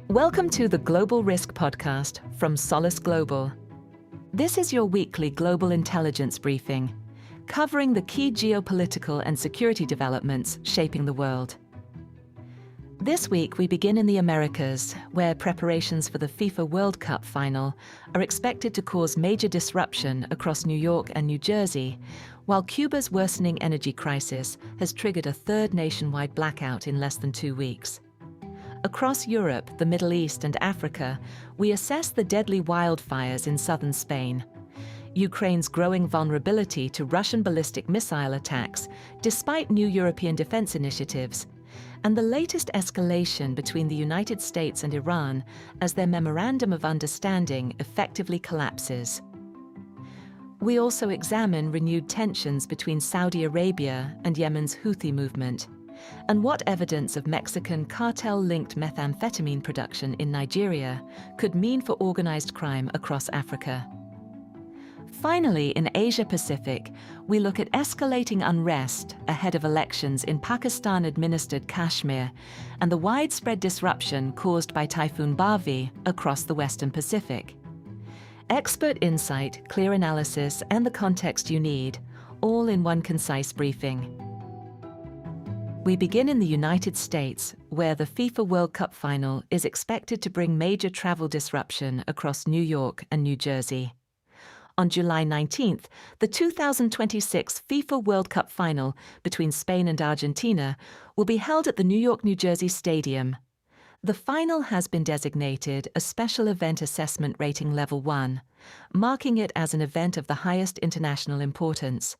Welcome to the Global Risk Podcast from Solace Global. This is your weekly global intelligence briefing, covering the key geopolitical and security developments shaping the world. This week we begin in the Americas, where preparations for the FIFA World Cup Final are expected to cause major disruption across New York and New Jersey, while Cuba's worsening energy crisis has triggered a third nationwide blackout in less than 2 weeks. Across Europe, the Middle East and Africa, we assess the deadly wildfires in southern Spain, Ukraine's growing vulnerability to Russian ballistic missile attacks despite new European defense initiatives, and the latest escalation between the United States and Iran as their memorandum of understanding effectively collapses. We also examine renewed tensions between Saudi Arabia and Yemen's Houthi movement, and what evidence of Mexican cartel-linked methamphetamine production in Nigeria could mean for organized crime across Africa. Finally, in Asia-Pacific, we look at escalating unrest ahead of elections in Pakistan-administered Kashmir and the widespread disruption caused by Typhoon Bavi across the Western Pacific. Expert insight, clear analysis, and the context you need, all in one concise briefing. We begin in the United States, where the FIFA World Cup Final is expected to bring major travel disruption across New York and New Jersey. On July 19th, the 2026 FIFA World Cup Final between Spain and Argentina will be held at the New York-New Jersey Stadium. The final has been designated a Special Event Assessment Rating Level 1, marking it as an event of the highest international importance.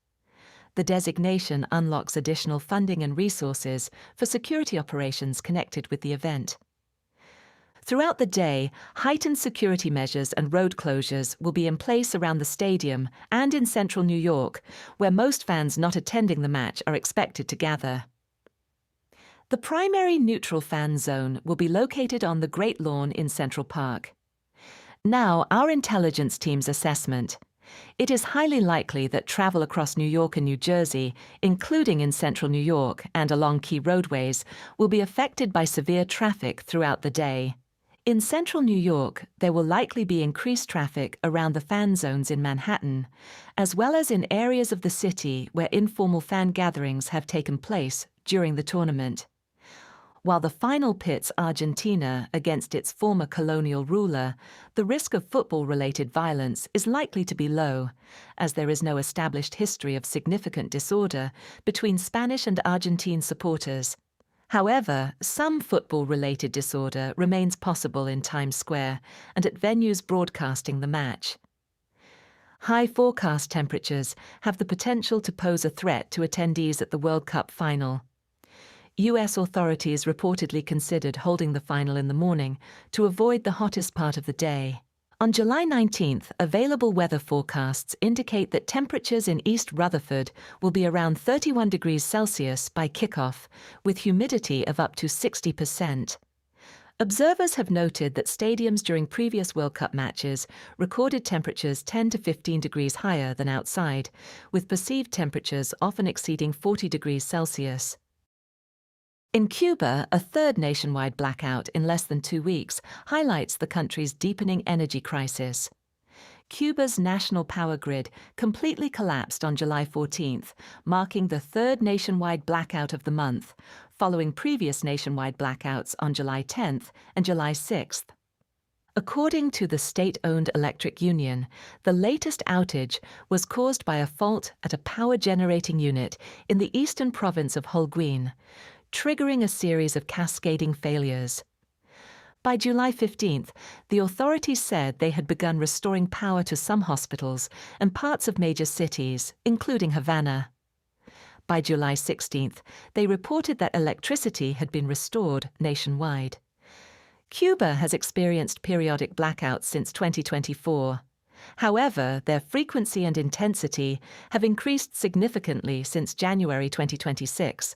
The designation unlocks additional funding and resources for security operations connected with the event. Throughout the day, heightened security measures and road closures will be in place around the stadium and in central New York, where most fans not attending the match are expected to gather. The primary neutral fan zone will be located on the Great Lawn in Central Park. Now, our intelligence team's assessment. It is highly likely that travel across New York and New Jersey, including in central New York and along key roadways, will be affected by severe traffic throughout the day. In central New York, there will likely be increased traffic around the fan zones in Manhattan, as well as in areas of the city where informal fan gatherings have taken place during the tournament. While the final pits Argentina against its former colonial ruler, the risk of football-related violence is likely to be low, as there is no established history of significant disorder between Spanish and Argentine supporters. However, some football-related disorder remains possible in Times Square and at venues broadcasting the match. High forecast temperatures have the potential to pose a threat to attendees at the World Cup Final. U.S. authorities reportedly considered holding the final in the morning to avoid the hottest part of the day. On July 19th, available weather forecasts indicate that temperatures in East Rutherford will be around 31 degrees Celsius by kickoff, with humidity of up to 60%. Observers have noted that stadiums during previous World Cup matches recorded temperatures 10 to 15 degrees higher than outside, with perceived temperatures often exceeding 40 degrees Celsius. In Cuba, a third nationwide blackout in less than 2 weeks highlights the country's deepening energy crisis. Cuba's national power grid completely collapsed on July 14th, marking the third nationwide blackout of the month, following previous nationwide blackouts on July 10th and July 6th. According to the state-owned electric union, the latest outage was caused by a fault at a power-generating unit in the eastern province of Holguin, triggering a series of cascading failures. By July 15th, the authorities said they had begun restoring power to some hospitals and parts of major cities, including Havana. By July 16th, they reported that electricity had been restored nationwide. Cuba has experienced periodic blackouts since 2024. However, their frequency and intensity have increased significantly since January 2026.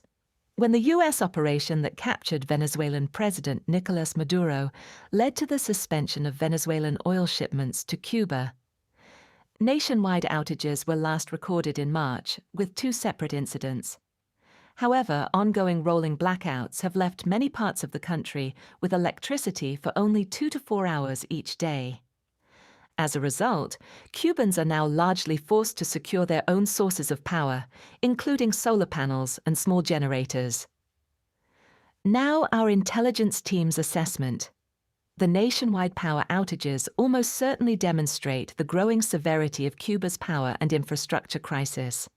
When the U.S. operation that captured Venezuelan President Nicolas Maduro led to the suspension of Venezuelan oil shipments to Cuba. Nationwide outages were last recorded in March, with 2 separate incidents. However, ongoing rolling blackouts have left many parts of the country with electricity for only 2 to 4 hours each day. As a result, Cubans are now largely forced to secure their own sources of power, including solar panels and small generators. Now our intelligence team's assessment. The nationwide power outages almost certainly demonstrate the growing severity of Cuba's power and infrastructure crisis.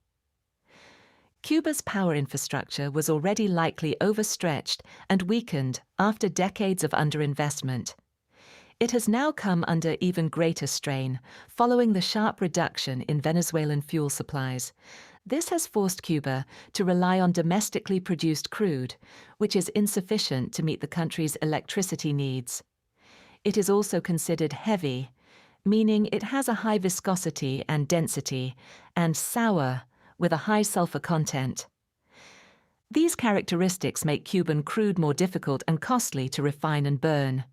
Cuba's power infrastructure was already likely overstretched and weakened after decades of underinvestment. It has now come under even greater strain following the sharp reduction in Venezuelan fuel supplies. This has forced Cuba to rely on domestically produced crude, which is insufficient to meet the country's electricity needs. It is also considered heavy, meaning it has a high viscosity and density, and sour, with a high sulfur content. These characteristics make Cuban crude more difficult and costly to refine and burn.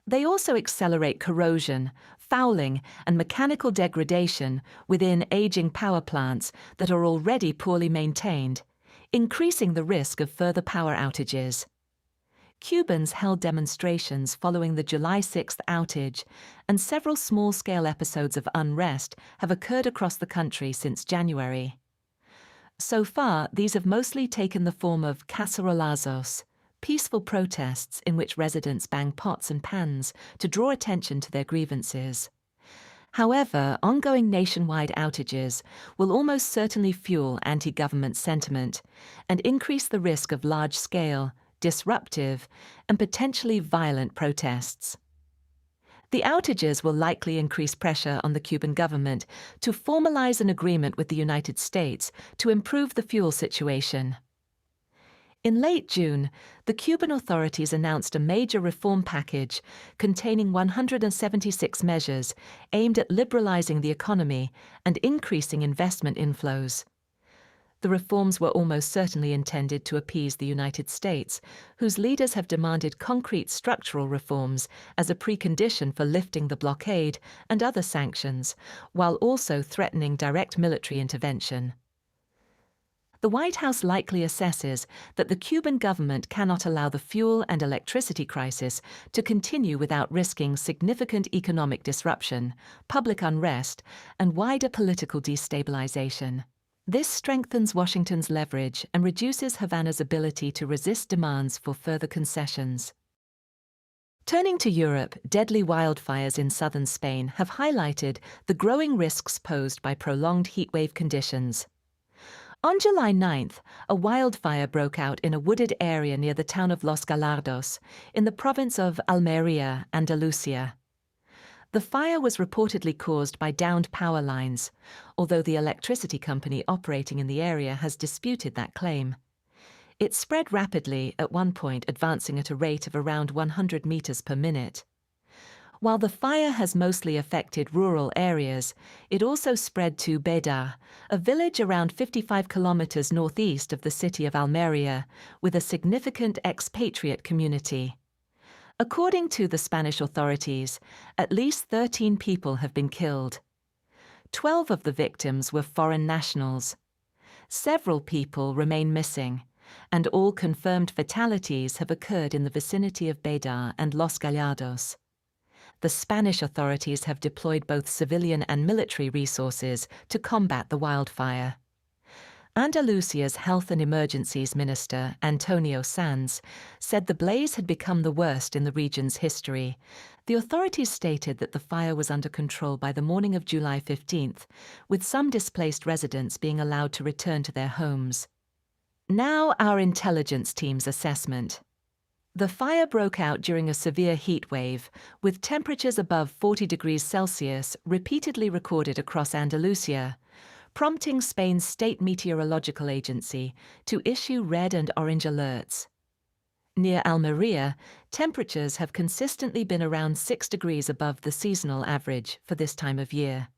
They also accelerate corrosion, fouling, and mechanical degradation within aging power plants that are already poorly maintained, increasing the risk of further power outages. Cubans held demonstrations following the July 6th outage, and several small-scale episodes of unrest have occurred across the country since January. So far, these have mostly taken the form of cacerolazos, peaceful protests in which residents bang pots and pans to draw attention to their grievances. However, ongoing nationwide outages will almost certainly fuel anti-government sentiment and increase the risk of large-scale, disruptive, and potentially violent protests. The outages will likely increase pressure on the Cuban government to formalize an agreement with the United States to improve the fuel situation. In late June, the Cuban authorities announced a major reform package containing 176 measures aimed at liberalizing the economy and increasing investment inflows. The reforms were almost certainly intended to appease the United States, whose leaders have demanded concrete structural reforms as a precondition for lifting the blockade and other sanctions, while also threatening direct military intervention. The White House likely assesses that the Cuban government cannot allow the fuel and electricity crisis to continue without risking significant economic disruption, public unrest, and wider political destabilization. This strengthens Washington's leverage and reduces Havana's ability to resist demands for further concessions. Turning to Europe, deadly wildfires in southern Spain have highlighted the growing risks posed by prolonged heatwave conditions. On July 9th, a wildfire broke out in a wooded area near the town of Los Gallardos, in the province of Almería, Andalusia. The fire was reportedly caused by downed power lines, although the electricity company operating in the area has disputed that claim. It spread rapidly, at one point advancing at a rate of around 100 meters per minute. While the fire has mostly affected rural areas, it also spread to Beda, a village around 55 kilometers northeast of the city of Almería, with a significant expatriate community. According to the Spanish authorities, at least 13 people have been killed. 12 of the victims were foreign nationals. Several people remain missing, and all confirmed fatalities have occurred in the vicinity of Beda and Los Gallardos. The Spanish authorities have deployed both civilian and military resources to combat the wildfire. Andalusia's Health and Emergencies Minister, Antonio Sanz, said the blaze had become the worst in the region's history. The authorities stated that the fire was under control by the morning of July 15th, with some displaced residents being allowed to return to their homes. Now our intelligence team's assessment. The fire broke out during a severe heat wave, with temperatures above 40 degrees Celsius repeatedly recorded across Andalusia, prompting Spain's state meteorological agency to issue red and orange alerts. Near Almería, temperatures have consistently been around 6 degrees above the seasonal average for this time of year.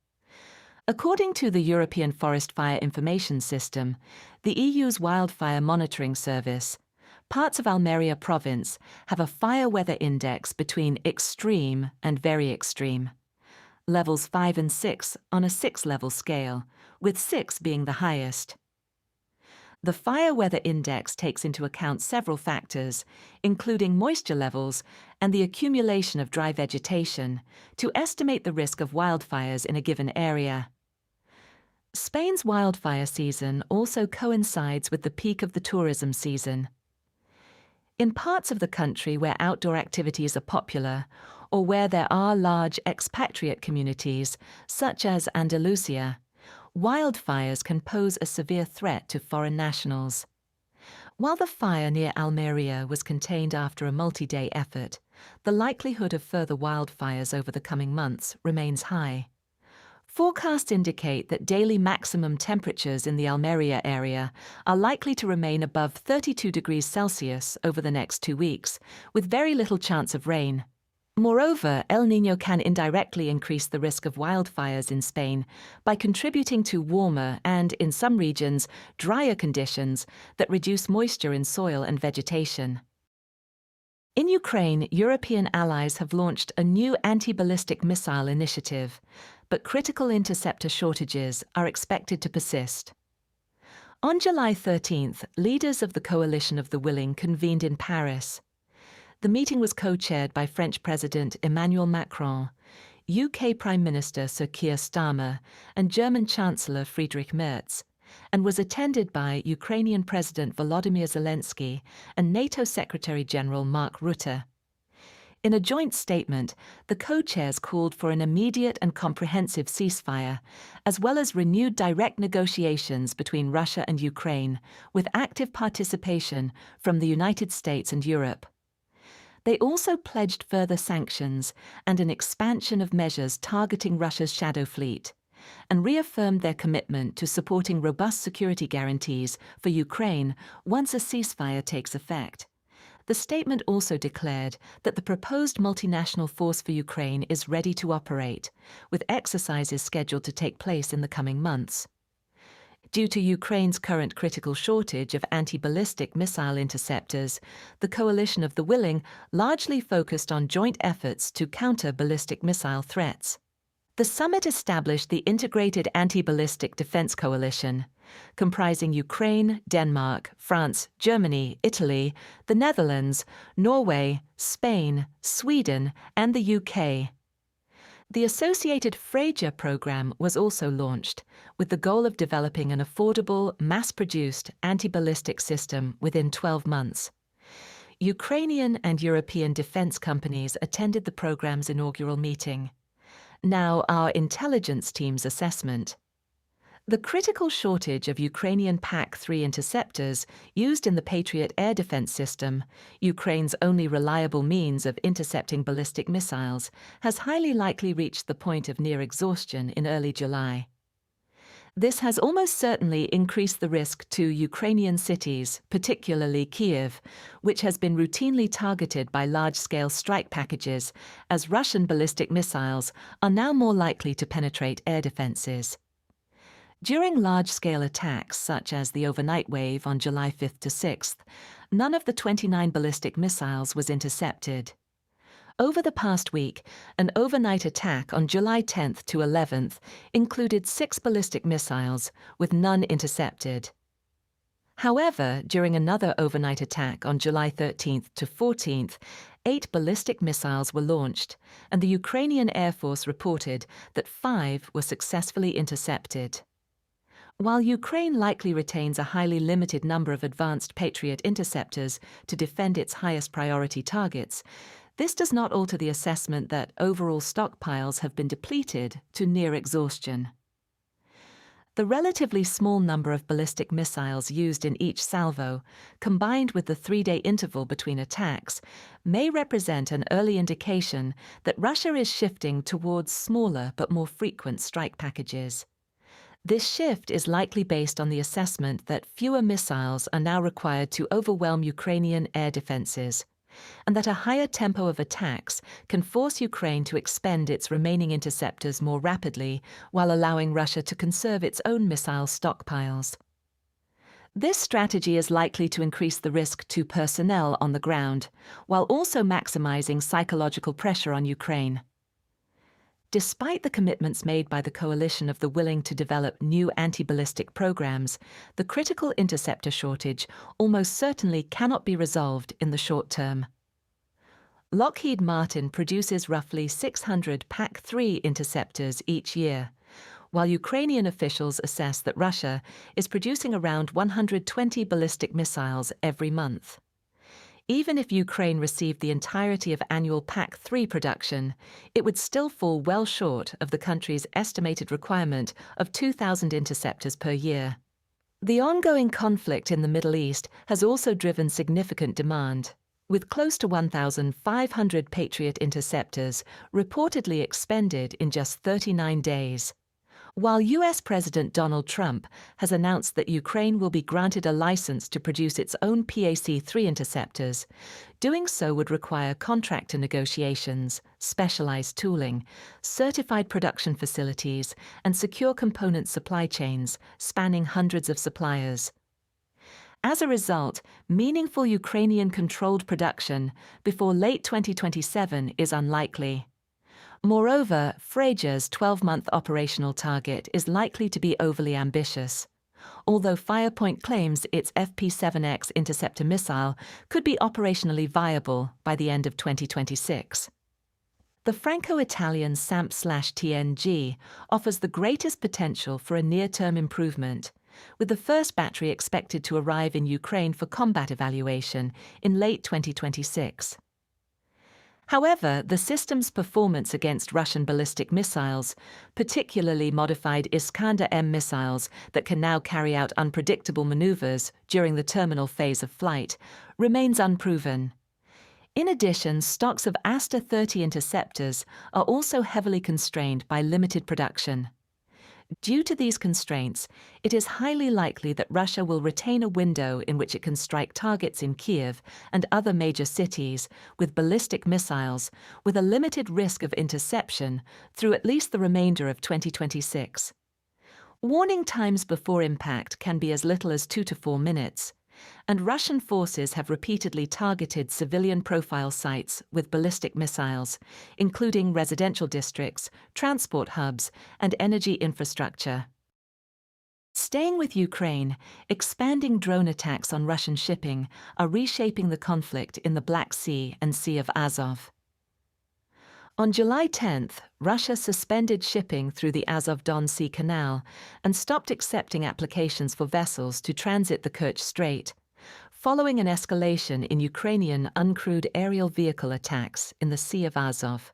According to the European Forest Fire Information System, the EU's Wildfire Monitoring Service, parts of Almería province have a fire weather index between extreme and very extreme, levels 5 and 6 on a 6-level scale, with 6 being the highest. The Fire Weather Index takes into account several factors, including moisture levels and the accumulation of dry vegetation, to estimate the risk of wildfires in a given area. Spain's wildfire season also coincides with the peak of the tourism season. In parts of the country where outdoor activities are popular, or where there are large expatriate communities, such as Andalusia, wildfires can pose a severe threat to foreign nationals. While the fire near Almeria was contained after a multi-day effort, the likelihood of further wildfires over the coming months remains high. Forecasts indicate that daily maximum temperatures in the Almeria area are likely to remain above 32 degrees Celsius over the next 2 weeks, with very little chance of rain. Moreover, El Niño can indirectly increase the risk of wildfires in Spain by contributing to warmer and, in some regions, drier conditions that reduce moisture in soil and vegetation. In Ukraine, European allies have launched a new anti-ballistic missile initiative, but critical interceptor shortages are expected to persist. On July 13th, leaders of the Coalition of the Willing convened in Paris. The meeting was co-chaired by French President Emmanuel Macron, UK Prime Minister Sir Keir Starmer, and German Chancellor Friedrich Merz, and was attended by Ukrainian President Volodymyr Zelensky and NATO Secretary-General Mark Rutte. In a joint statement, the co-chairs called for an immediate and comprehensive ceasefire, as well as renewed direct negotiations between Russia and Ukraine, with active participation from the United States and Europe. They also pledged further sanctions and an expansion of measures targeting Russia's shadow fleet, and reaffirmed their commitment to supporting robust security guarantees for Ukraine once a ceasefire takes effect. The statement also declared that the proposed multinational force for Ukraine is ready to operate, with exercises scheduled to take place in the coming months. Due to Ukraine's current critical shortage of anti-ballistic missile interceptors, the Coalition of the Willing largely focused on joint efforts to counter ballistic missile threats. The summit established the Integrated Anti-Ballistic Defense Coalition, comprising Ukraine, Denmark, France, Germany, Italy, the Netherlands, Norway, Spain, Sweden, and the UK. The associated Freyja program was also launched, with the goal of developing an affordable, mass-produced anti-ballistic system within 12 months. Ukrainian and European defense companies attended the program's inaugural meeting. Now, our intelligence team's assessment. The critical shortage of Ukrainian PAC-3 interceptors used in the Patriot air defense system, Ukraine's only reliable means of intercepting ballistic missiles, has highly likely reached the point of near exhaustion in early July. This has almost certainly increased the risk to Ukrainian cities, particularly Kyiv, which has been routinely targeted by large-scale strike packages, as Russian ballistic missiles are now more likely to penetrate air defenses. During large-scale attacks, such as the overnight wave on July 5th to 6th, none of the 29 ballistic missiles was intercepted. Over the past week, an overnight attack on July 10th to 11th included 6 ballistic missiles, with none intercepted. However, during another overnight attack on July 13th to 14th, 8 ballistic missiles were launched, and the Ukrainian Air Force reported that 5 were successfully intercepted. While Ukraine likely retains a highly limited number of advanced Patriot interceptors to defend its highest priority targets, this does not alter the assessment that overall stockpiles have been depleted to near exhaustion. The relatively small number of ballistic missiles used in each salvo, combined with the 3-day interval between attacks, may represent an early indication that Russia is shifting towards smaller but more frequent strike packages. This shift is likely based on the assessment that fewer missiles are now required to overwhelm Ukrainian air defenses, and that a higher tempo of attacks can force Ukraine to expend its remaining interceptors more rapidly while allowing Russia to conserve its own missile stockpiles. This strategy is likely to increase the risk to personnel on the ground, while also maximizing psychological pressure on Ukraine. Despite the commitments made by the coalition of the willing to develop new anti-ballistic programs, the critical interceptor shortage almost certainly cannot be resolved in the short term. Lockheed Martin produces roughly 600 PAC-3 interceptors each year, while Ukrainian officials assess that Russia is producing around 120 ballistic missiles every month. Even if Ukraine received the entirety of annual PAC-3 production, it would still fall well short of the country's estimated requirement of 2,000 interceptors per year. The ongoing conflict in the Middle East has also driven significant demand, with close to 1,500 Patriot interceptors reportedly expended in just 39 days. While US President Donald Trump has announced that Ukraine will be granted a license to produce its own PAC-3 interceptors, doing so would require contractor negotiations, specialized tooling, certified production facilities, and secure component supply chains spanning hundreds of suppliers. As a result, meaningful Ukrainian-controlled production before late 2027 is unlikely. Moreover, Fraser's 12-month operational target is likely to be overly ambitious, although Firepoint claims its FP-7X interceptor missile could be operationally viable by the end of 2026. The Franco-Italian SAMP/TNG offers the greatest potential for a near-term improvement, with the first battery expected to arrive in Ukraine for combat evaluation in late 2026. However, the system's performance against Russian ballistic missiles, particularly modified Iskander-M missiles that can now carry out unpredictable maneuvers during the terminal phase of flight, remains unproven. In addition, stocks of Aster-30 interceptors are also heavily constrained by limited production. Due to these constraints, it is highly likely that Russia will retain a window in which it can strike targets in Kiev and other major cities with ballistic missiles, with a limited risk of interception through at least the remainder of 2026. Warning times before impact can be as little as 2 to 4 minutes, and Russian forces have repeatedly targeted civilian profile sites with ballistic missiles, including residential districts, transport hubs, and energy infrastructure. Staying with Ukraine, expanding drone attacks on Russian shipping are reshaping the conflict in the Black Sea and Sea of Azov. On July 10th, Russia suspended shipping through the Azov-Don Sea Canal and stopped accepting applications for vessels to transit the Kerch Strait, following an escalation in Ukrainian uncrewed aerial vehicle attacks in the Sea of Azov.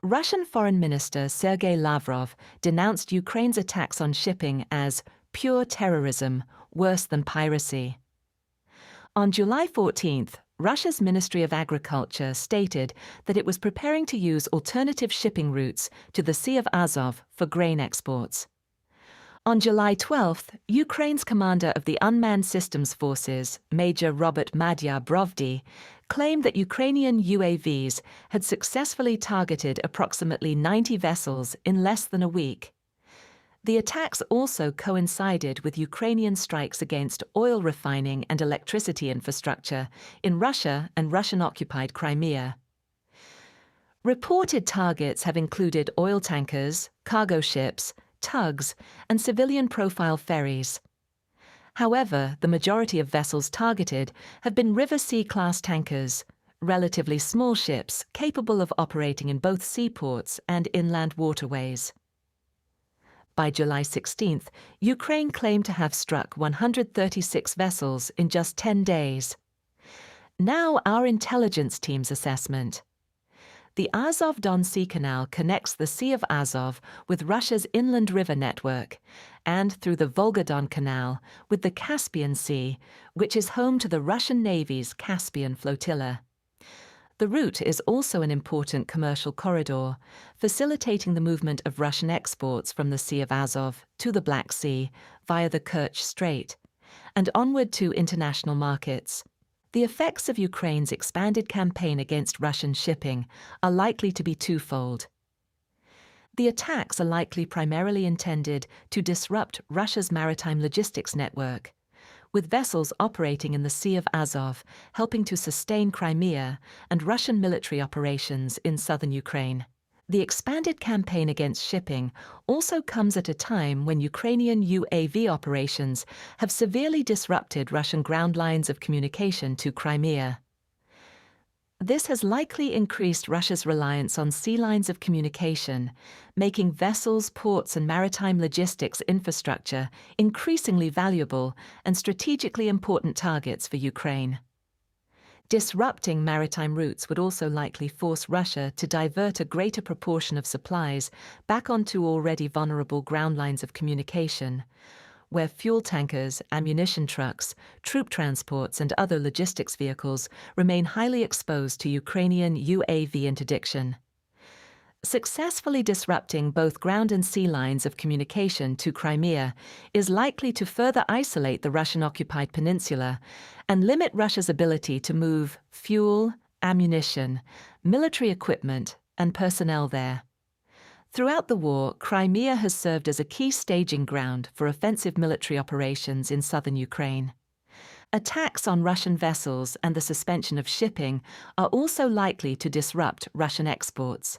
Russian Foreign Minister Sergei Lavrov denounced Ukraine's attacks on shipping as pure terrorism, worse than piracy. On July 14th, Russia's Ministry of Agriculture stated that it was preparing to use alternative shipping routes to the Sea of Azov for grain exports. On July 12th, Ukraine's commander of the Unmanned Systems Forces, Major Robert Madyar Brovdy, claimed that Ukrainian UAVs had successfully targeted approximately 90 vessels in less than a week. The attacks also coincided with Ukrainian strikes against oil refining and electricity infrastructure in Russia and Russian-occupied Crimea. Reported targets have included oil tankers, cargo ships, tugs, and civilian-profile ferries. However, the majority of vessels targeted have been River Sea-class tankers, relatively small ships capable of operating in both seaports and inland waterways. By July 16th, Ukraine claimed to have struck 136 vessels in just 10 days. Now our intelligence team's assessment. The Azov-Don Sea Canal connects the Sea of Azov with Russia's inland river network, and through the Volga-Don Canal with the Caspian Sea, which is home to the Russian Navy's Caspian flotilla. The route is also an important commercial corridor, facilitating the movement of Russian exports from the Sea of Azov to the Black Sea via the Kerch Strait, and onward to international markets. The effects of Ukraine's expanded campaign against Russian shipping are likely to be twofold. The attacks are likely primarily intended to disrupt Russia's maritime logistics network, with vessels operating in the Sea of Azov helping to sustain Crimea and Russian military operations in southern Ukraine. The expanded campaign against shipping also comes at a time when Ukrainian UAV operations have severely disrupted Russian ground lines of communication to Crimea. This has likely increased Russia's reliance on sea lines of communication, making vessels, ports, and maritime logistics infrastructure increasingly valuable and strategically important targets for Ukraine. Disrupting maritime routes would also likely force Russia to divert a greater proportion of supplies back onto already vulnerable ground lines of communication, where fuel tankers, ammunition trucks, troop transports, and other logistics vehicles remain highly exposed to Ukrainian UAV interdiction. Successfully disrupting both ground and sea lines of communication to Crimea is likely to further isolate the Russian-occupied peninsula and limit Russia's ability to move fuel, ammunition, military equipment, and personnel there. Throughout the war, Crimea has served as a key staging ground for offensive military operations in southern Ukraine. Attacks on Russian vessels and the suspension of shipping are also likely to disrupt Russian exports.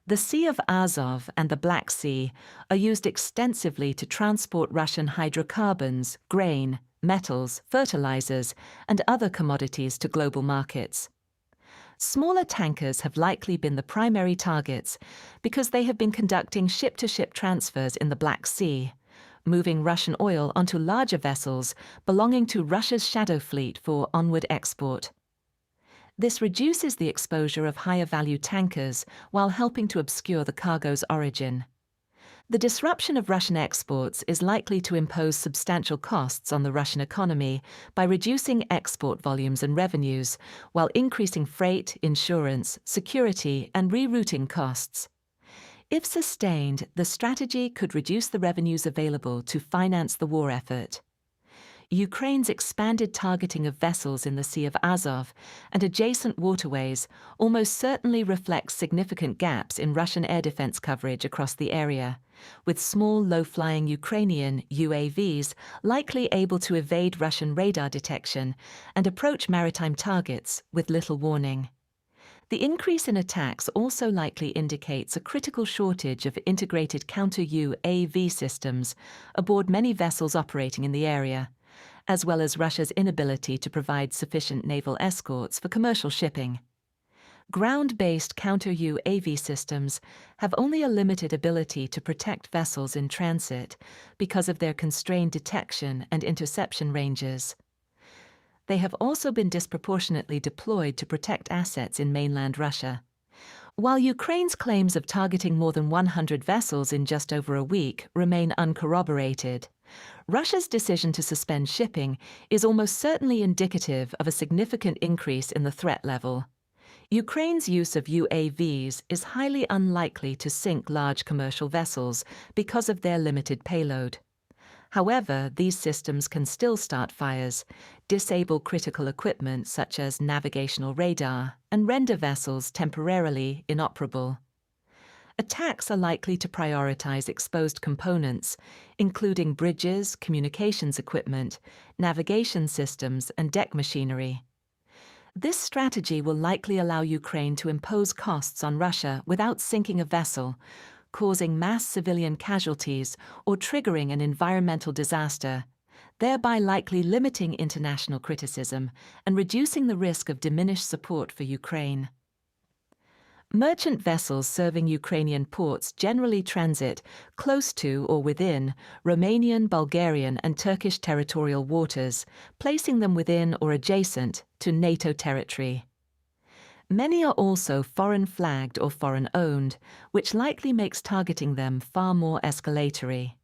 The Sea of Azov and the Black Sea are used extensively to transport Russian hydrocarbons, grain, metals, fertilizers, and other commodities to global markets. Smaller tankers have likely been the primary targets because they have been conducting ship-to-ship transfers in the Black Sea, moving Russian oil onto larger vessels belonging to Russia's shadow fleet for onward export. This reduces the exposure of higher-value tankers while helping to obscure the cargo's origin. The disruption of Russian exports is likely to impose substantial costs on the Russian economy by reducing export volumes and revenues, while increasing freight, insurance, security, and rerouting costs. If sustained, the strategy could reduce the revenues available to finance the war effort. Ukraine's expanded targeting of vessels in the Sea of Azov and adjacent waterways almost certainly reflects significant gaps in Russian air defense coverage across the area, with small, low-flying Ukrainian UAVs likely able to evade Russian radar detection and approach maritime targets with little warning. The increase in attacks also likely indicates a critical shortage of integrated counter-UAV systems aboard many vessels operating in the area, as well as Russia's inability to provide sufficient naval escorts for commercial shipping. Ground-based counter-UAV systems have only a limited ability to protect vessels in transit because of their constrained detection and interception ranges. They have also been disproportionately deployed to protect assets in mainland Russia. While Ukraine's claims of targeting more than 100 vessels in just over a week remain uncorroborated, Russia's decision to suspend shipping is almost certainly indicative of a significant increase in the threat level. Ukraine's use of UAVs is highly unlikely to sink large commercial vessels because of their limited payload. However, these systems can still start fires, disable critical equipment such as navigational radar, and render vessels temporarily inoperable. Attacks are likely to prioritize exposed components, including bridges, communications equipment, navigation systems, and deck machinery. This strategy will likely allow Ukraine to impose costs on Russia without sinking a vessel, causing mass civilian casualties or triggering an environmental disaster, thereby likely limiting international criticism and reducing the risk of diminished support for Ukraine. Merchant vessels serving Ukrainian ports generally transit close to or within Romanian, Bulgarian, and Turkish territorial waters, placing them within or adjacent to NATO territory. Many are also foreign-flagged or foreign-owned, which likely makes targeting them far more escalatory.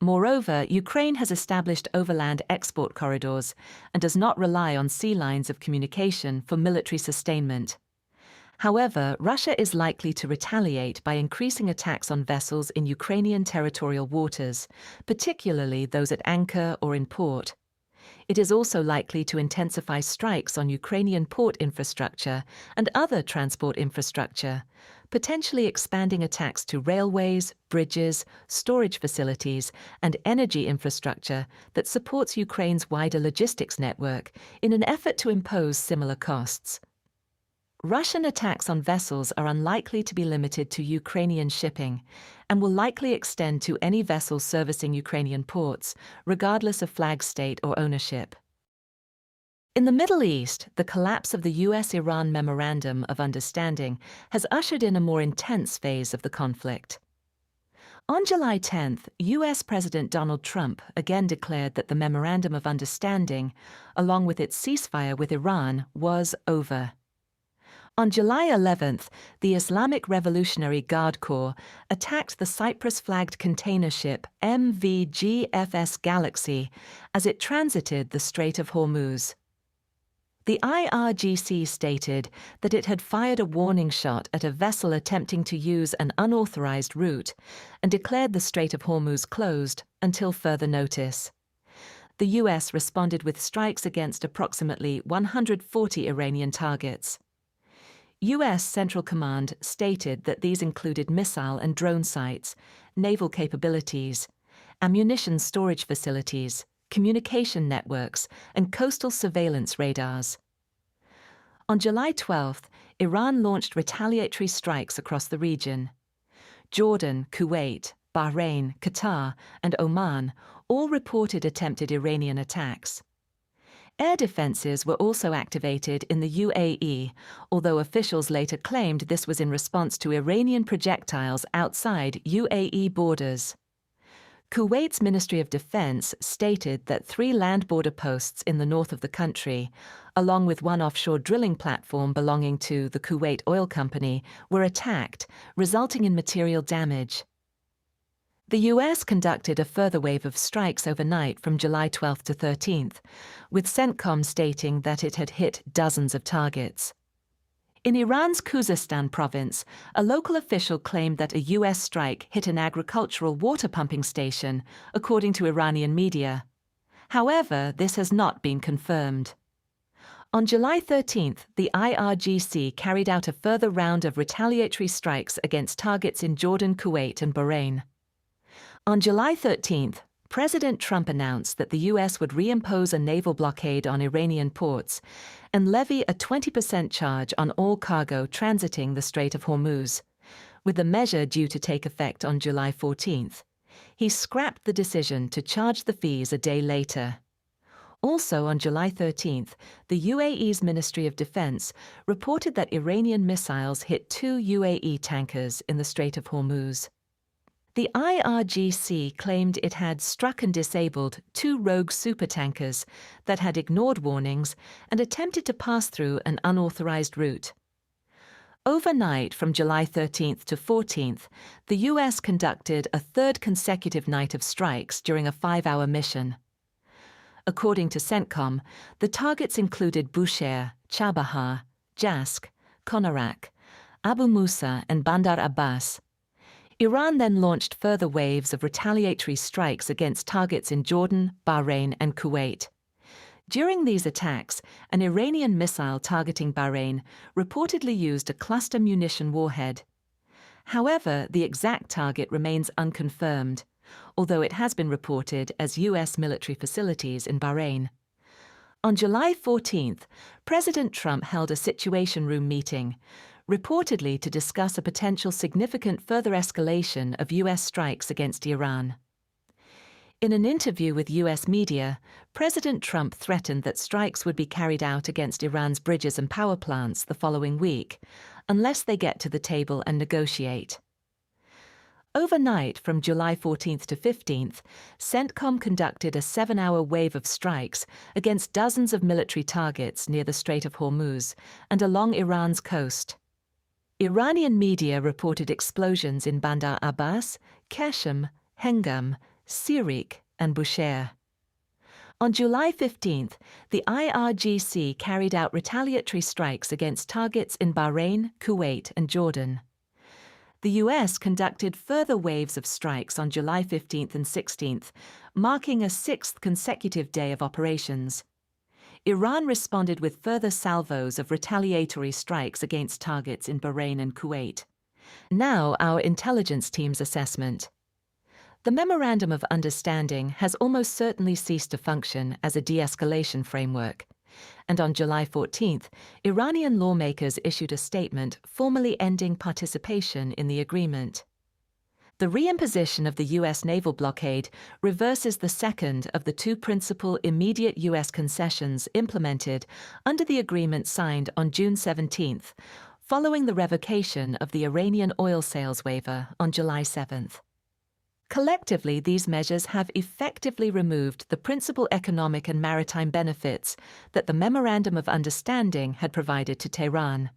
Moreover, Ukraine has established overland export corridors and does not rely on sea lines of communication for military sustainment. However, Russia is likely to retaliate by increasing attacks on vessels in Ukrainian territorial waters, particularly those at anchor or in port. It is also likely to intensify strikes on Ukrainian port infrastructure and other transport infrastructure, potentially expanding attacks to railways, bridges, storage facilities, and energy infrastructure that supports Ukraine's wider logistics network in an effort to impose similar costs. Russian attacks on vessels are unlikely to be limited to Ukrainian shipping and will likely extend to any vessels servicing Ukrainian ports, regardless of flag state or ownership. In the Middle East, the collapse of the US-Iran Memorandum of Understanding has ushered in a more intense phase of the conflict. On July 10th, US President Donald Trump again declared that the Memorandum of Understanding, along with its ceasefire with Iran, was over. On July 11th, the Islamic Revolutionary Guard Corps attacked the Cyprus-flagged container ship MV GFS Galaxy as it transited the Strait of Hormuz. The IRGC stated that it had fired a warning shot at a vessel attempting to use an unauthorized route and declared the Strait of Hormuz closed until further notice. The US responded with strikes against approximately 140 Iranian targets. US Central Command stated that these included missile and drone sites, naval capabilities, ammunition storage facilities, communication networks, and coastal surveillance radars. On July 12th, Iran launched retaliatory strikes across the region. Jordan, Kuwait, Bahrain, Qatar, and Oman all reported attempted Iranian attacks. Air defenses were also activated in the UAE, although officials later claimed this was in response to Iranian projectiles outside UAE borders. Kuwait's Ministry of Defense stated that 3 land border posts in the north of the country, along with one offshore drilling platform belonging to the Kuwait Oil Company, were attacked, resulting in material damage. The US conducted a further wave of strikes overnight from July 12th to 13th, with CENTCOM stating that it had hit dozens of targets. In Iran's Khuzestan province, a local official claimed that a US strike hit an agricultural water pumping station, according to Iranian media. However, this has not been confirmed. On July 13th, the IRGC carried out a further round of retaliatory strikes against targets in Jordan, Kuwait, and Bahrain. On July 13th, President Trump announced that the US would reimpose a naval blockade on Iranian ports and levy a 20% charge on all cargo transiting the Strait of Hormuz, with the measure due to take effect on July 14th. He scrapped the decision to charge the fees a day later. Also on July 13th, the UAE's Ministry of Defense reported that Iranian missiles hit 2 UAE tankers in the Strait of Hormuz. The IRGC claimed it had struck and disabled 2 rogue supertankers that had ignored warnings and attempted to pass through an unauthorized route. Overnight from July 13th to 14th, the US conducted a 3rd consecutive night of strikes during a 5-hour mission. According to CENTCOM, the targets included Bushehr, Chabahar, Jask, Konarak, Abu Musa, and Bandar Abbas. Iran then launched further waves of retaliatory strikes against targets in Jordan, Bahrain, and Kuwait. During these attacks, an Iranian missile targeting Bahrain reportedly used a cluster munition warhead. However, the exact target remains unconfirmed, although it has been reported as US military facilities in Bahrain. On July 14th, President Trump held a Situation Room meeting, reportedly to discuss a potential significant further escalation of US strikes against Iran. In an interview with US media, President Trump threatened that strikes would be carried out against Iran's bridges and power plants the following week, unless they get to the table and negotiate. Overnight, from July 14th to 15th, CENTCOM conducted a 7-hour wave of strikes against dozens of military targets near the Strait of Hormuz and along Iran's coast. Iranian media reported explosions in Bandar Abbas, Qasem, Hengam, Sirik, and Bushehr. On July 15th, the IRGC carried out retaliatory strikes against targets in Bahrain, Kuwait, and Jordan. The US conducted further waves of strikes on July 15th and 16th, marking a 6th consecutive day of operations. Iran responded with further salvos of retaliatory strikes against targets in Bahrain and Kuwait. Now, our intelligence team's assessment. The Memorandum of Understanding has almost certainly ceased to function as a de-escalation framework. And on July 14th, Iranian lawmakers issued a statement formally ending participation in the agreement. The reimposition of the U.S. naval blockade reverses the second of the two principal immediate U.S. concessions implemented under the agreement signed on June 17th, following the revocation of the Iranian oil sales waiver on July 7th. Collectively, these measures have effectively removed the principal economic and maritime benefits that the Memorandum of Understanding had provided to Tehran.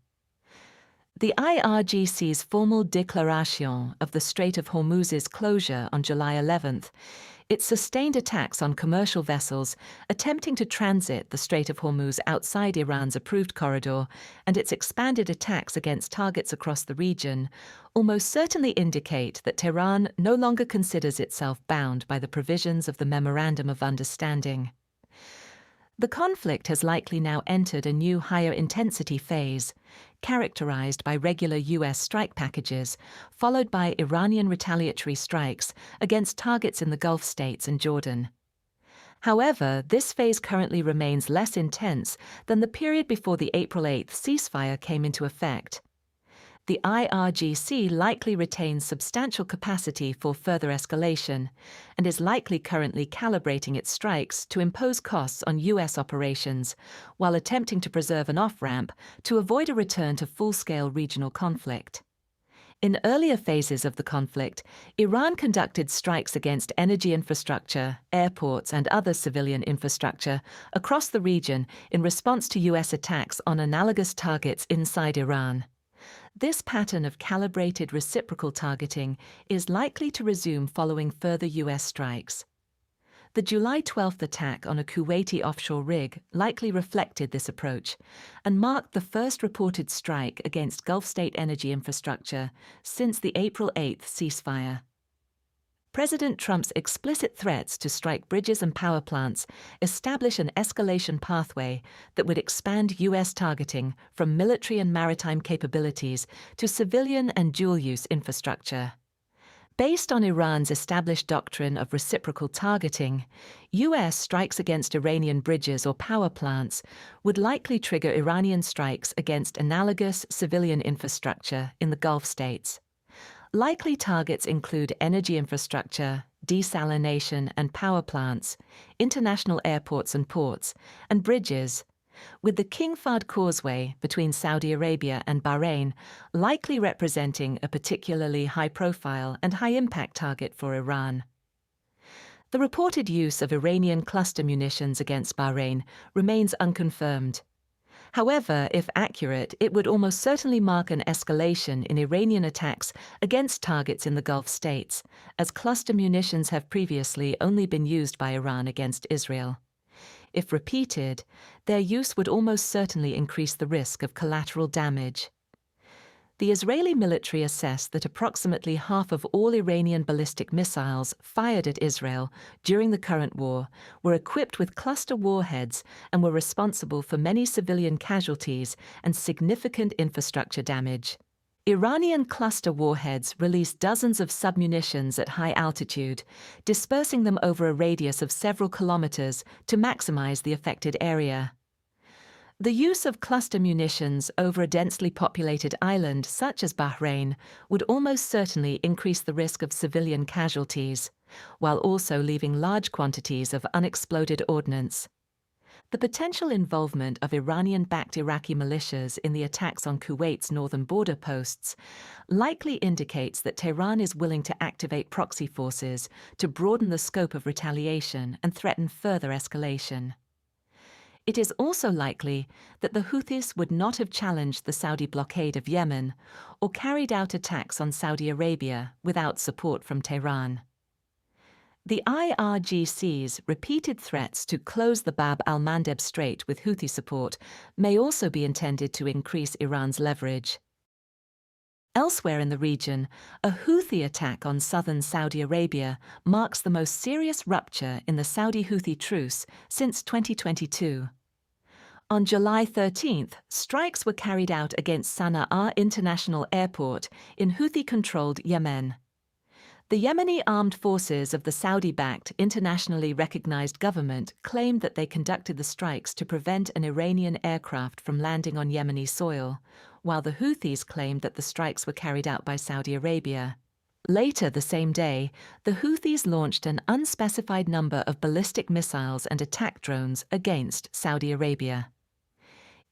The IRGC's formal declaration of the Strait of Hormuz's closure on July 11th, its sustained attacks on commercial vessels attempting to transit the Strait of Hormuz outside Iran's approved corridor, and its expanded attacks against targets across the region almost certainly indicate that Tehran no longer considers itself bound by the provisions of the Memorandum of Understanding. The conflict has likely now entered a new higher intensity phase, characterized by regular U.S. strike packages, followed by Iranian retaliatory strikes against targets in the Gulf states and Jordan. However, this phase currently remains less intense than the period before the April 8th ceasefire came into effect. The IRGC likely retains substantial capacity for further escalation and is likely currently calibrating its strikes to impose costs on U.S. operations while attempting to preserve an off-ramp to avoid a return to full-scale regional conflict. In earlier phases of the conflict, Iran conducted strikes against energy infrastructure, airports, and other civilian infrastructure across the region in response to U.S. attacks on analogous targets inside Iran. This pattern of calibrated reciprocal targeting is likely to resume following further U.S. strikes. The July 12th attack on a Kuwaiti offshore rig likely reflected this approach and marked the first reported strike against Gulf state energy infrastructure since the April 8th ceasefire. President Trump's explicit threats to strike bridges and power plants establish an escalation pathway that would expand U.S. targeting from military and maritime capabilities to civilian and dual-use infrastructure. Based on Iran's established doctrine of reciprocal targeting, U.S. strikes against Iranian bridges or power plants would likely trigger Iranian strikes against analogous civilian infrastructure in the Gulf states. Likely targets include energy infrastructure, desalination and power plants, international airports and ports, and bridges, with the King Fahd Causeway between Saudi Arabia and Bahrain likely representing a particularly high-profile and high-impact target for Iran. The reported use of Iranian cluster munitions against Bahrain remains unconfirmed. However, if accurate, it would almost certainly mark an escalation in Iranian attacks against targets in the Gulf states, as cluster munitions have previously only been used by Iran against Israel. If repeated, their use would almost certainly increase the risk of collateral damage. The Israeli military assessed that approximately half of all Iranian ballistic missiles fired at Israel during the current war were equipped with cluster warheads and were responsible for many civilian casualties and significant infrastructure damage. Iranian cluster warheads release dozens of submunitions at high altitude, dispersing them over a radius of several kilometers to maximize the affected area. The use of cluster munitions over a densely populated island such as Bahrain would almost certainly increase the risk of civilian casualties, while also leaving large quantities of unexploded ordnance. The potential involvement of Iranian-backed Iraqi militias in the attacks on Kuwait's northern border posts likely indicates that Tehran is willing to activate proxy forces to broaden the scope of retaliation and threaten further escalation. It is also likely that the Houthis would not have challenged the Saudi blockade of Yemen or carried out attacks on Saudi Arabia without support from Tehran. The IRGC's repeated threats to close the Bab al-Mandeb Strait with Houthi support may also be intended to increase Iran's leverage. Elsewhere in the region, a Houthi attack on southern Saudi Arabia marks the most serious rupture in the Saudi-Houthi truce since 2022. On July 13th, strikes were carried out against Sana'a International Airport in Houthi-controlled Yemen. The Yemeni armed forces of the Saudi-backed, internationally recognized government claimed that they conducted the strikes to prevent an Iranian aircraft from landing on Yemeni soil, while the Houthis claimed that the strikes were carried out by Saudi Arabia. Later the same day, the Houthis launched an unspecified number of ballistic missiles and attack drones against Saudi Arabia.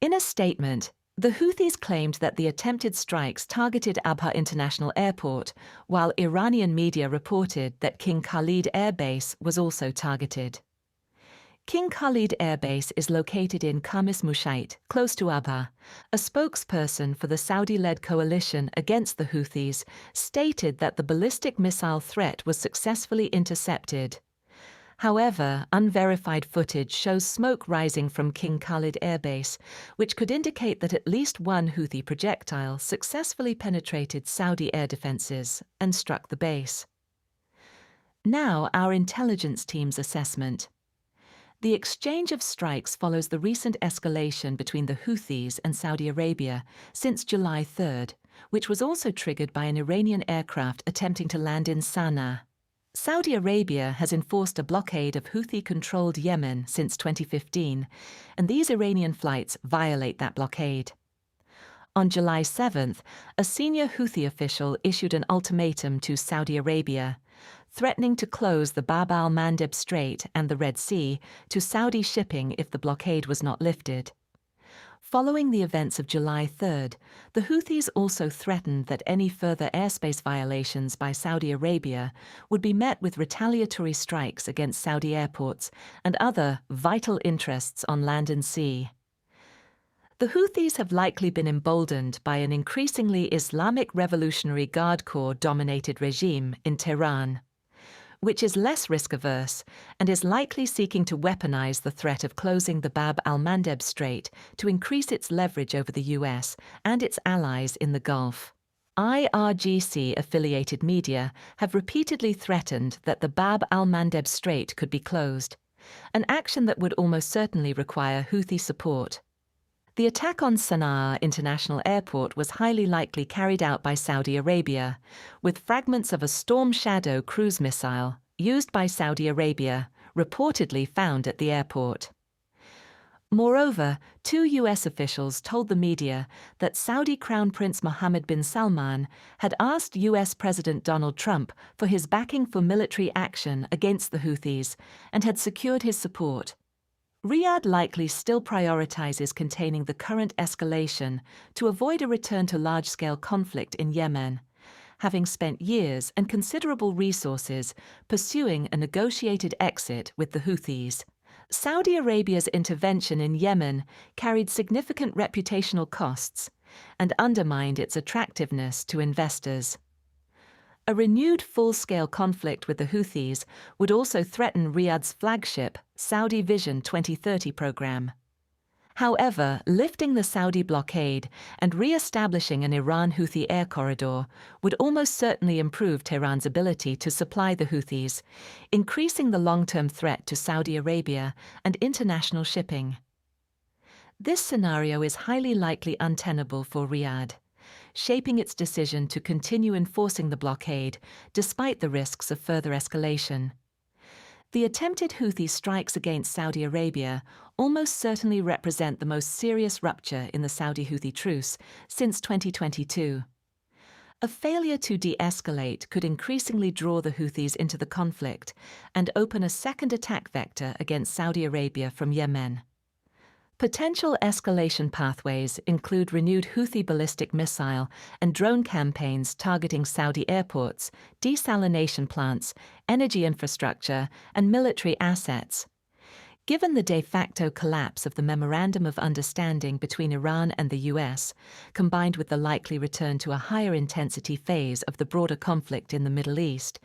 In a statement, the Houthis claimed that the attempted strikes targeted Abha International Airport, while Iranian media reported that King Khalid Air Base was also targeted. King Khalid Air Base is located in Khamis Mushait, close to Abha. A spokesperson for the Saudi-led coalition against the Houthis stated that the ballistic missile threat was successfully intercepted. However, unverified footage shows smoke rising from King Khalid Air Base, which could indicate that at least one Houthi projectile successfully penetrated Saudi air defenses and struck the base. Now, our intelligence team's assessment. The exchange of strikes follows the recent escalation between the Houthis and Saudi Arabia since July 3rd, which was also triggered by an Iranian aircraft attempting to land in Sana'a. Saudi Arabia has enforced a blockade of Houthi-controlled Yemen since 2015, and these Iranian flights violate that blockade. On July 7th, a senior Houthi official issued an ultimatum to Saudi Arabia, threatening to close the Bab al-Mandeb Strait and the Red Sea to Saudi shipping if the blockade was not lifted. Following the events of July 3rd, the Houthis also threatened that any further airspace violations by Saudi Arabia would be met with retaliatory strikes against Saudi airports and other vital interests on land and sea. The Houthis have likely been emboldened by an increasingly Islamic Revolutionary Guard Corps-dominated regime in Tehran, which is less risk-averse and is likely seeking to weaponize the threat of closing the Bab al-Mandeb Strait to increase its leverage over the US and its allies in the Gulf. IRGC-affiliated media have repeatedly threatened that the Bab al-Mandeb Strait could be closed, an action that would almost certainly require Houthi support. The attack on Sana'a International Airport was highly likely carried out by Saudi Arabia, with fragments of a Storm Shadow cruise missile used by Saudi Arabia reportedly found at the airport. Moreover, 2 U.S. officials told the media that Saudi Crown Prince Mohammed bin Salman had asked U.S. President Donald Trump for his backing for military action against the Houthis and had secured his support. Riyadh likely still prioritizes containing the current escalation to avoid a return to large-scale conflict in Yemen, having spent years and considerable resources pursuing a negotiated exit with the Houthis. Saudi Arabia's intervention in Yemen carried significant reputational costs and undermined its attractiveness to investors. A renewed full-scale conflict with the Houthis would also threaten Riyadh's flagship Saudi Vision 2030 program. However, lifting the Saudi blockade and re-establishing an Iran-Houthi air corridor would almost certainly improve Tehran's ability to supply the Houthis, increasing the long-term threat to Saudi Arabia and international shipping. This scenario is highly likely untenable for Riyadh, shaping its decision to continue enforcing the blockade despite the risks of further escalation. The attempted Houthi strikes against Saudi Arabia almost certainly represent the most serious rupture in the Saudi-Houthi truce since 2022. A failure to de-escalate could increasingly draw the Houthis into the conflict and open a second attack vector against Saudi Arabia from Yemen. Potential escalation pathways include renewed Houthi ballistic missile and drone campaigns targeting Saudi airports, desalination plants, energy infrastructure, and military assets. Given the de facto collapse of the Memorandum of Understanding between Iran and the US, combined with the likely return to a higher intensity phase of the broader conflict in the Middle East,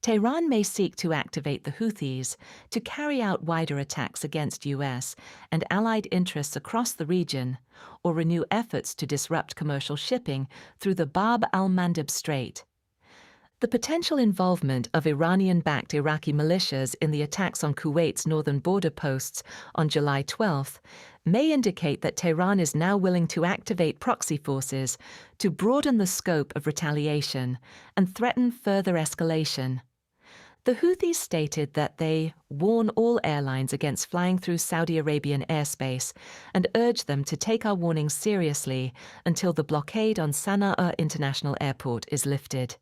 Tehran may seek to activate the Houthis to carry out wider attacks against US and allied interests across the region, or renew efforts to disrupt commercial shipping through the Bab al-Mandeb Strait. The potential involvement of Iranian-backed Iraqi militias in the attacks on Kuwait's northern border posts on July 12 may indicate that Tehran is now willing to activate proxy forces to broaden the scope of retaliation and threaten further escalation. The Houthis stated that they warn all airlines against flying through Saudi Arabian airspace and urge them to take our warnings seriously until the blockade on Sana'a International Airport is lifted.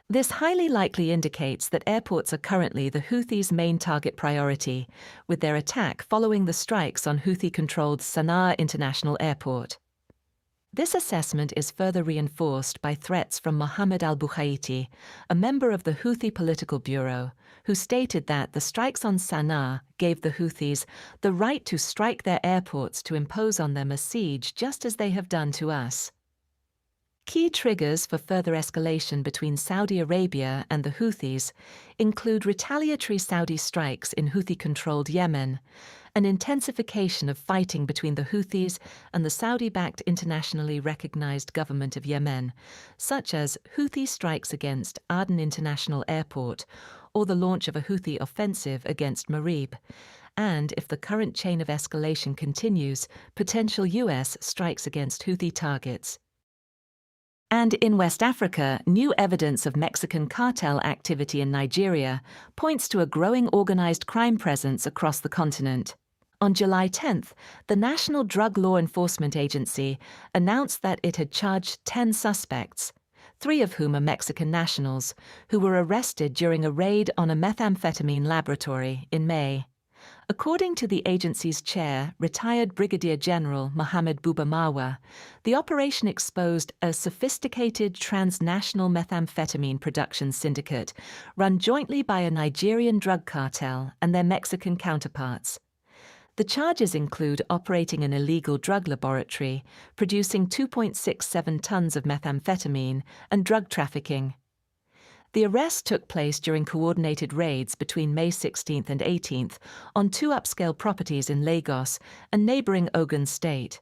This highly likely indicates that airports are currently the Houthis' main target priority, with their attack following the strikes on Houthi-controlled Sana'a International Airport. This assessment is further reinforced by threats from Mohammed al-Bukhaiti, a member of the Houthi political bureau, who stated that the strikes on Sana'a gave the Houthis the right to strike their airports to impose on them a siege just as they have done to us. Key triggers for further escalation between Saudi Arabia and the Houthis include retaliatory Saudi strikes in Houthi-controlled Yemen, an intensification of fighting between the Houthis and the Saudi-backed internationally recognized government of Yemen, such as Houthi strikes against Aden International Airport or the launch of a Houthi offensive against Marib, and, if the current chain of escalation continues, potential US strikes against Houthi targets. And in West Africa, new evidence of Mexican cartel activity in Nigeria points to a growing organized crime presence across the continent. On July 10th, the National Drug Law Enforcement Agency announced that it had charged 10 suspects, 3 of whom are Mexican nationals, who were arrested during a raid on a methamphetamine laboratory in May. According to the agency's chair, retired Brigadier General Mohammed Buba Marwa, the operation exposed a sophisticated transnational methamphetamine production syndicate run jointly by a Nigerian drug cartel and their Mexican counterparts. The charges include operating an illegal drug laboratory, producing 2.67 tons of methamphetamine, and drug trafficking. The arrest took place during coordinated raids between May 16th and 18th on 2 upscale properties in Lagos and neighboring Ogun State.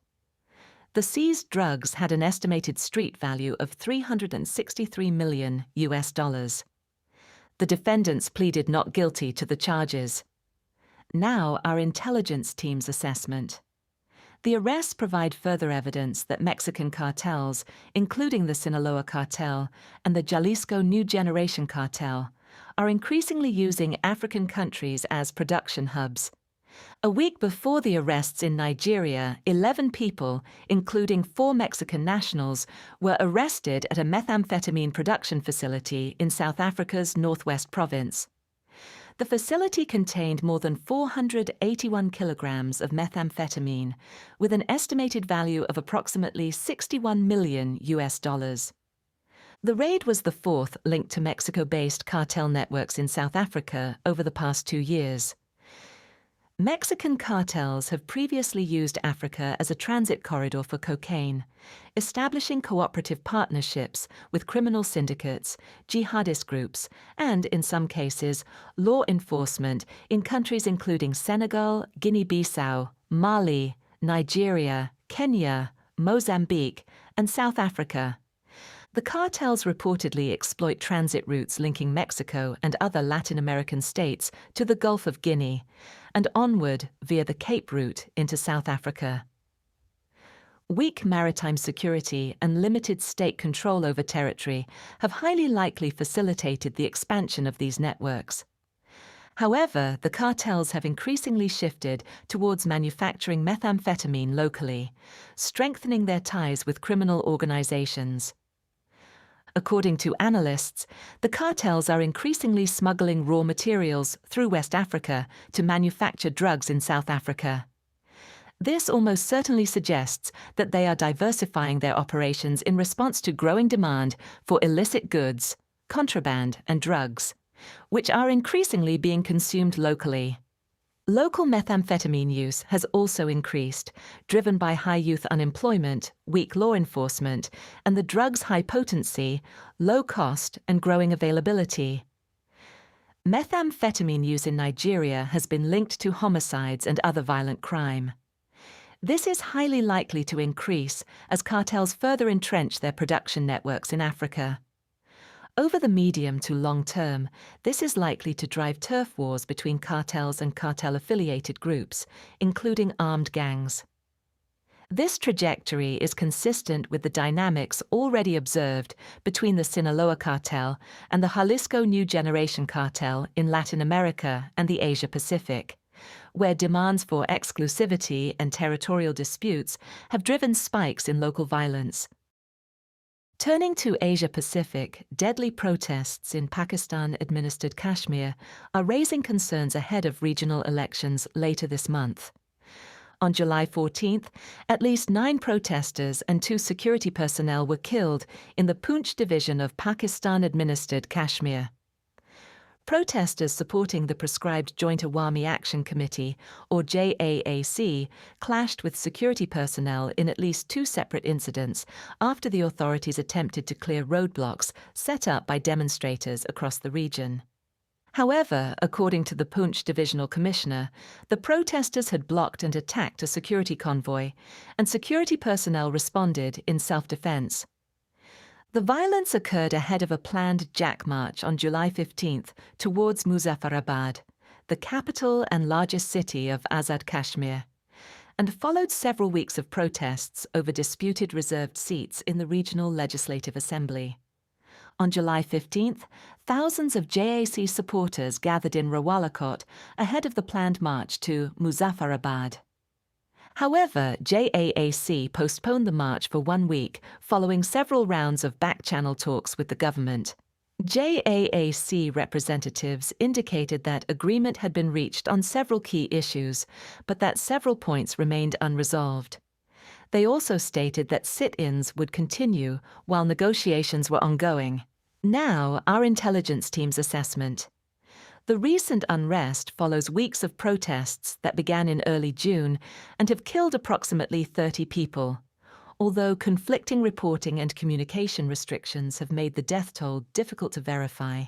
The seized drugs had an estimated street value of $363 million. The defendants pleaded not guilty to the charges. Now our intelligence team's assessment. The arrests provide further evidence that Mexican cartels, including the Sinaloa cartel and the Jalisco New Generation cartel, are increasingly using African countries as production hubs. A week before the arrests in Nigeria, 11 people, including 4 Mexican nationals, were arrested at a methamphetamine production facility in South Africa's Northwest Province. The facility contained more than 481 kilograms of methamphetamine, with an estimated value of approximately $61 million. The raid was the 4th linked to Mexico-based cartel networks in South Africa over the past 2 years. Mexican cartels have previously used Africa as a transit corridor for cocaine, establishing cooperative partnerships with criminal syndicates, jihadist groups, and, in some cases, law enforcement in countries including Senegal, Guinea-Bissau, Mali, Nigeria, Kenya, Mozambique, and South Africa. The cartels reportedly exploit transit routes linking Mexico and other Latin American states to the Gulf of Guinea, and onward via the Cape route into South Africa. Weak maritime security and limited state control over territory have highly likely facilitated the expansion of these networks. However, the cartels have increasingly shifted towards manufacturing methamphetamine locally, strengthening their ties with criminal organizations. According to analysts, the cartels are increasingly smuggling raw materials through West Africa to manufacture drugs in South Africa. This almost certainly suggests that they are diversifying their operations in response to growing demand for illicit goods, contraband, and drugs, which are increasingly being consumed locally. Local methamphetamine use has also increased, driven by high youth unemployment, weak law enforcement, and the drug's high potency, low cost, and growing availability. Methamphetamine use in Nigeria has been linked to homicides and other violent crime. This is highly likely to increase as cartels further entrench their production networks in Africa. Over the medium to long term, this is likely to drive turf wars between cartels and cartel-affiliated groups, including armed gangs. This trajectory is consistent with the dynamics already observed between the Sinaloa cartel and the Jalisco New Generation cartel in Latin America and the Asia-Pacific, where demands for exclusivity and territorial disputes have driven spikes in local violence. Turning to Asia-Pacific, deadly protests in Pakistan-administered Kashmir are raising concerns ahead of regional elections later this month. On July 14th, at least 9 protesters and 2 security personnel were killed in the Poonch division of Pakistan-administered Kashmir. Protesters supporting the prescribed Joint Awami Action Committee, or JAAC, clashed with security personnel in at least 2 separate incidents after the authorities attempted to clear roadblocks set up by demonstrators across the region. However, according to the Poonch Divisional Commissioner, the protesters had blocked and attacked a security convoy, and security personnel responded in self-defense. The violence occurred ahead of a planned Jack March on July 15th towards Muzaffarabad, the capital and largest city of Azad Kashmir, and followed several weeks of protests over disputed reserved seats in the regional legislative assembly. On July 15th, thousands of JAC supporters gathered in Rawalakot ahead of the planned march to Muzaffarabad. However, JAAC postponed the march for 1 week following several rounds of back-channel talks with the government. JAAC representatives indicated that agreement had been reached on several key issues, but that several points remained unresolved. They also stated that sit-ins would continue while negotiations were ongoing. Now, our intelligence team's assessment. The recent unrest follows weeks of protests that began in early June and have killed approximately 30 people, although conflicting reporting and communication restrictions have made the death toll difficult to verify.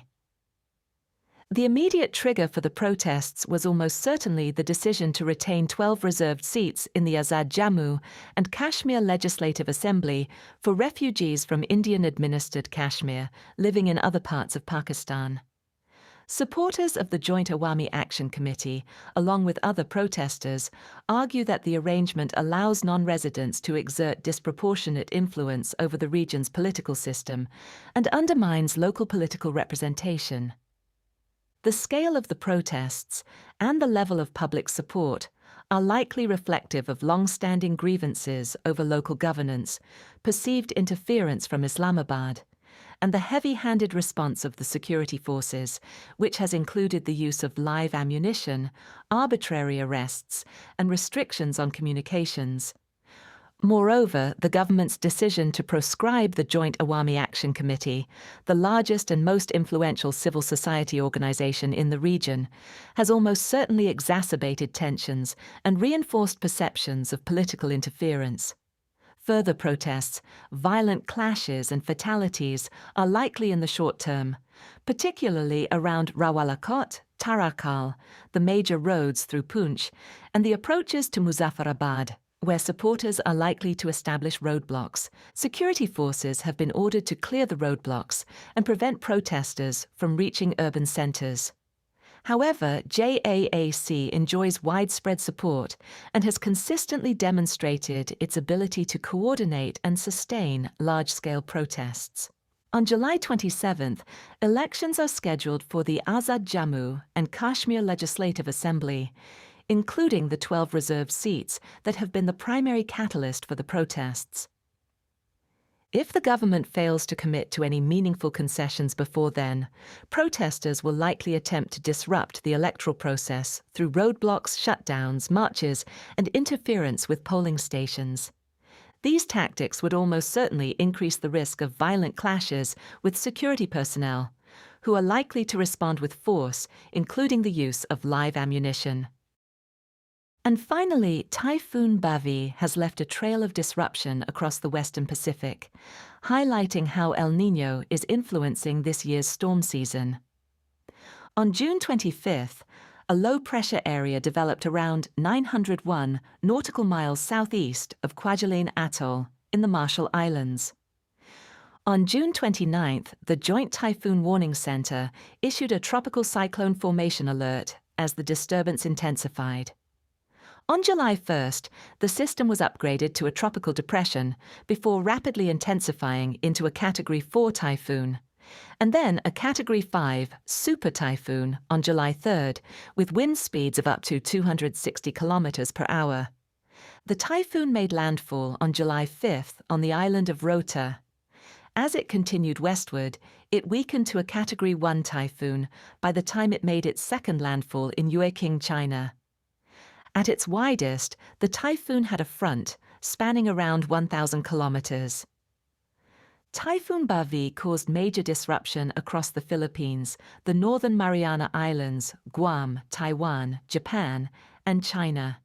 The immediate trigger for the protests was almost certainly the decision to retain 12 reserved seats in the Azad Jammu and Kashmir Legislative Assembly for refugees from Indian-administered Kashmir living in other parts of Pakistan. Supporters of the Joint Awami Action Committee, along with other protesters, argue that the arrangement allows non-residents to exert disproportionate influence over the region's political system and undermines local political representation. The scale of the protests and the level of public support are likely reflective of long-standing grievances over local governance, perceived interference from Islamabad, and the heavy-handed response of the security forces, which has included the use of live ammunition, arbitrary arrests, and restrictions on communications. Moreover, the government's decision to proscribe the Joint Awami Action Committee, the largest and most influential civil society organization in the region, has almost certainly exacerbated tensions and reinforced perceptions of political interference. Further protests, violent clashes and fatalities are likely in the short term, particularly around Rawalakot, Tarakal, the major roads through Poonch, and the approaches to Muzaffarabad, where supporters are likely to establish roadblocks. Security forces have been ordered to clear the roadblocks and prevent protesters from reaching urban centers. However, JAAC enjoys widespread support and has consistently demonstrated its ability to coordinate and sustain large-scale protests. On July 27th, elections are scheduled for the Azad Jammu and Kashmir Legislative Assembly, including the 12 reserved seats that have been the primary catalyst for the protests. If the government fails to commit to any meaningful concessions before then, protesters will likely attempt to disrupt the electoral process through roadblocks, shutdowns, marches, and interference with polling stations. These tactics would almost certainly increase the risk of violent clashes with security personnel, who are likely to respond with force, including the use of live ammunition. And finally, Typhoon Bavi has left a trail of disruption across the Western Pacific, highlighting how El Niño is influencing this year's storm season. On June 25th, a low-pressure area developed around 901 nautical miles southeast of Kwajalein Atoll in the Marshall Islands. On June 29th, the Joint Typhoon Warning Center issued a tropical cyclone formation alert as the disturbance intensified. On July 1st, the system was upgraded to a tropical depression before rapidly intensifying into a Category 4 typhoon, and then a Category 5 super typhoon on July 3rd, with wind speeds of up to 260 kilometers per hour. The typhoon made landfall on July 5th on the island of Rota. As it continued westward, it weakened to a Category 1 typhoon by the time it made its second landfall in Yueqing, China. At its widest, the typhoon had a front spanning around 1,000 kilometers. Typhoon Bavi caused major disruption across the Philippines, the Northern Mariana Islands, Guam, Taiwan, Japan, and China.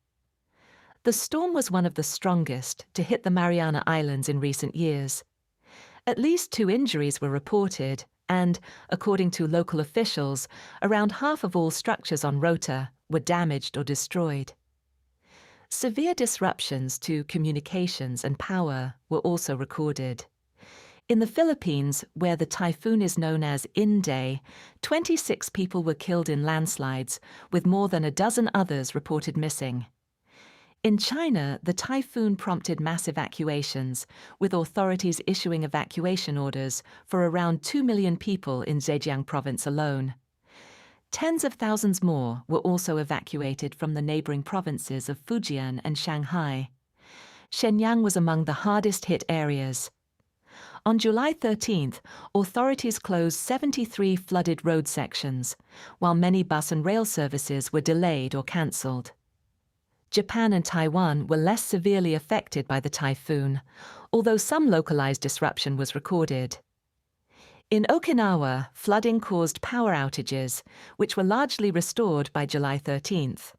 The storm was one of the strongest to hit the Mariana Islands in recent years. At least 2 injuries were reported, and, according to local officials, around half of all structures on Rota were damaged or destroyed. Severe disruptions to communications and power were also recorded. In the Philippines, where the typhoon is known as Inday, 26 people were killed in landslides, with more than a dozen others reported missing. In China, the typhoon prompted mass evacuations, with authorities issuing evacuation orders for around 2 million people in Zhejiang province alone. Tens of thousands more were also evacuated from the neighboring provinces of Fujian and Shanghai. Shenyang was among the hardest-hit areas. On July 13th, authorities closed 73 flooded road sections, while many bus and rail services were delayed or cancelled. Japan and Taiwan were less severely affected by the typhoon, although some localized disruption was recorded. In Okinawa, flooding caused power outages, which were largely restored by July 13th.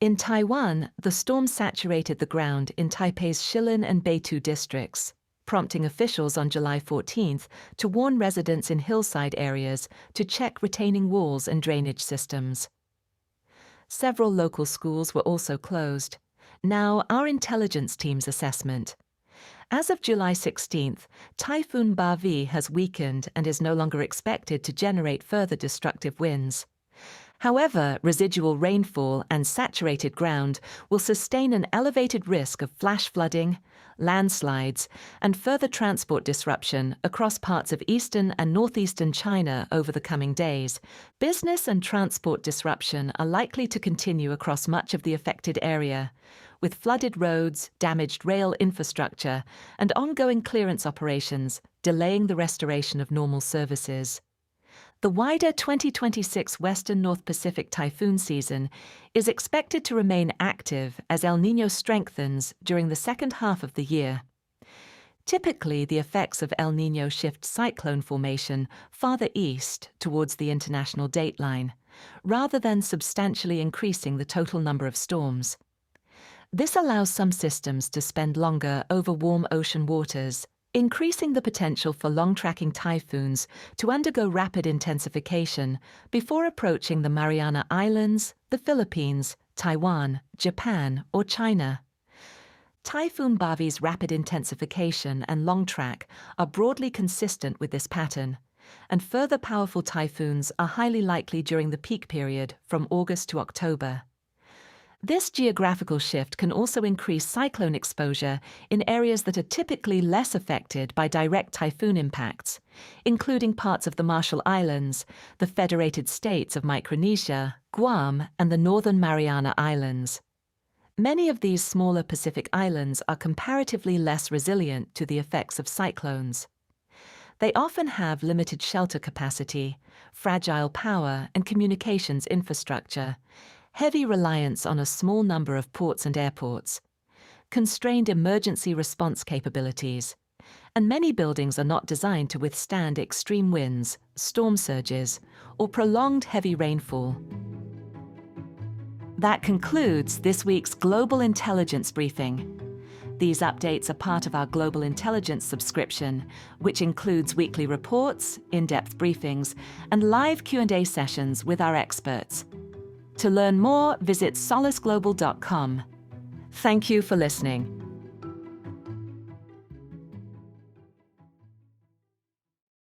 In Taiwan, the storm saturated the ground in Taipei's Shilin and Beitou districts, prompting officials on July 14th to warn residents in hillside areas to check retaining walls and drainage systems. Several local schools were also closed. Now, our intelligence team's assessment. As of July 16th, Typhoon Bavi has weakened and is no longer expected to generate further destructive winds. However, residual rainfall and saturated ground will sustain an elevated risk of flash flooding, landslides, and further transport disruption across parts of eastern and northeastern China over the coming days. Business and transport disruption are likely to continue across much of the affected area, with flooded roads, damaged rail infrastructure, and ongoing clearance operations delaying the restoration of normal services. The wider 2026 Western North Pacific typhoon season is expected to remain active as El Niño strengthens during the second half of the year. Typically, the effects of El Niño shift cyclone formation farther east towards the international dateline, rather than substantially increasing the total number of storms. This allows some systems to spend longer over warm ocean waters, increasing the potential for long-tracking typhoons to undergo rapid intensification before approaching the Mariana Islands, the Philippines, Taiwan, Japan, or China. Typhoon Bavi's rapid intensification and long track are broadly consistent with this pattern, and further powerful typhoons are highly likely during the peak period from August to October. This geographical shift can also increase cyclone exposure in areas that are typically less affected by direct typhoon impacts, including parts of the Marshall Islands, the Federated States of Micronesia, Guam, and the Northern Mariana Islands. Many of these smaller Pacific islands are comparatively less resilient to the effects of cyclones. They often have limited shelter capacity, fragile power and communications infrastructure, heavy reliance on a small number of ports and airports, constrained emergency response capabilities, and many buildings are not designed to withstand extreme winds, storm surges, or prolonged heavy rainfall. That concludes this week's Global Intelligence Briefing. These updates are part of our Global Intelligence subscription, which includes weekly reports, in-depth briefings, and live Q&A sessions with our experts. To learn more, visit solaceglobal.com. Thank you for listening.